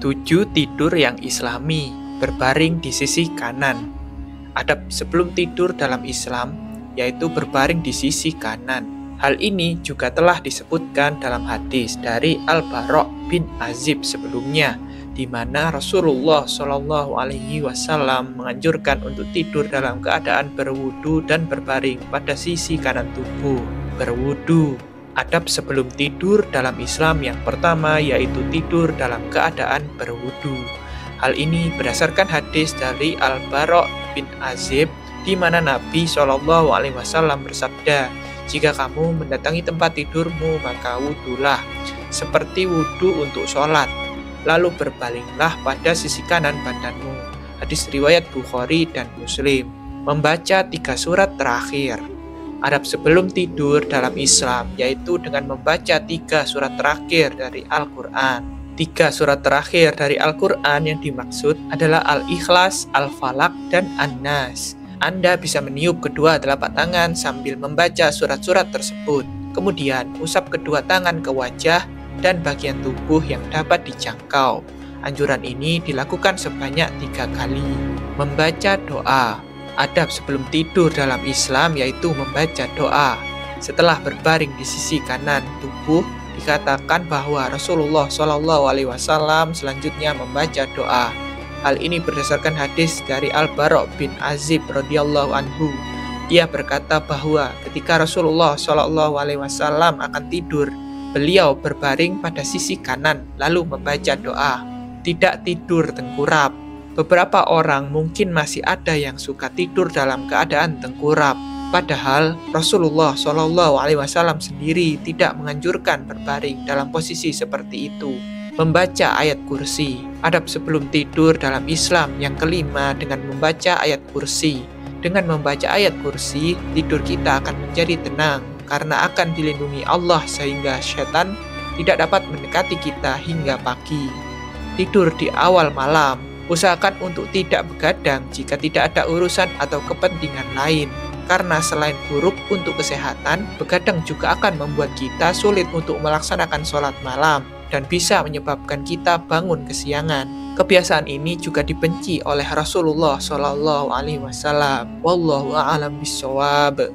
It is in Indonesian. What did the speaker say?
7. Tidur yang islami, berbaring di sisi kanan. Adab sebelum tidur dalam Islam yaitu berbaring di sisi kanan. Hal ini juga telah disebutkan dalam hadis dari Al-Bara' bin Azib sebelumnya, di mana Rasulullah Shallallahu Alaihi Wasallam menganjurkan untuk tidur dalam keadaan berwudu dan berbaring pada sisi kanan tubuh. Berwudu. Adab sebelum tidur dalam Islam yang pertama yaitu tidur dalam keadaan berwudu. Hal ini berdasarkan hadis dari Al-Bara' bin Azib, di mana Nabi Shallallahu Alaihi Wasallam bersabda, "Jika kamu mendatangi tempat tidurmu, maka wudulah seperti wudu untuk sholat, lalu berbalinglah pada sisi kanan badanmu." Hadis riwayat Bukhari dan Muslim. Membaca 3 surat terakhir. Adab sebelum tidur dalam Islam yaitu dengan membaca 3 surat terakhir dari Al-Quran. 3 surat terakhir dari Al-Quran yang dimaksud adalah Al-Ikhlas, Al-Falaq, dan An-Nas. Anda bisa meniup kedua telapak tangan sambil membaca surat-surat tersebut. Kemudian, usap kedua tangan ke wajah dan bagian tubuh yang dapat dijangkau. Anjuran ini dilakukan sebanyak 3 kali. Membaca doa. Adab sebelum tidur dalam Islam yaitu membaca doa. Setelah berbaring di sisi kanan tubuh, dikatakan bahwa Rasulullah Shallallahu Alaihi Wasallam selanjutnya membaca doa. Hal ini berdasarkan hadis dari Al-Bara' bin Azib radhiyallahu anhu. Ia berkata bahwa ketika Rasulullah Shallallahu Alaihi Wasallam akan tidur, beliau berbaring pada sisi kanan lalu membaca doa. Tidak tidur tengkurap. Beberapa orang mungkin masih ada yang suka tidur dalam keadaan tengkurap. Padahal Rasulullah Shallallahu Alaihi Wasallam sendiri tidak menganjurkan berbaring dalam posisi seperti itu. Membaca ayat kursi. Adab sebelum tidur dalam Islam yang kelima dengan membaca ayat kursi. Dengan membaca ayat kursi, tidur kita akan menjadi tenang karena akan dilindungi Allah sehingga setan tidak dapat mendekati kita hingga pagi. Tidur di awal malam. Usahakan untuk tidak begadang jika tidak ada urusan atau kepentingan lain. Karena selain buruk untuk kesehatan, begadang juga akan membuat kita sulit untuk melaksanakan sholat malam dan bisa menyebabkan kita bangun kesiangan. Kebiasaan ini juga dibenci oleh Rasulullah Shallallahu Alaihi Wasallam. Wallahu a'lam bishawab.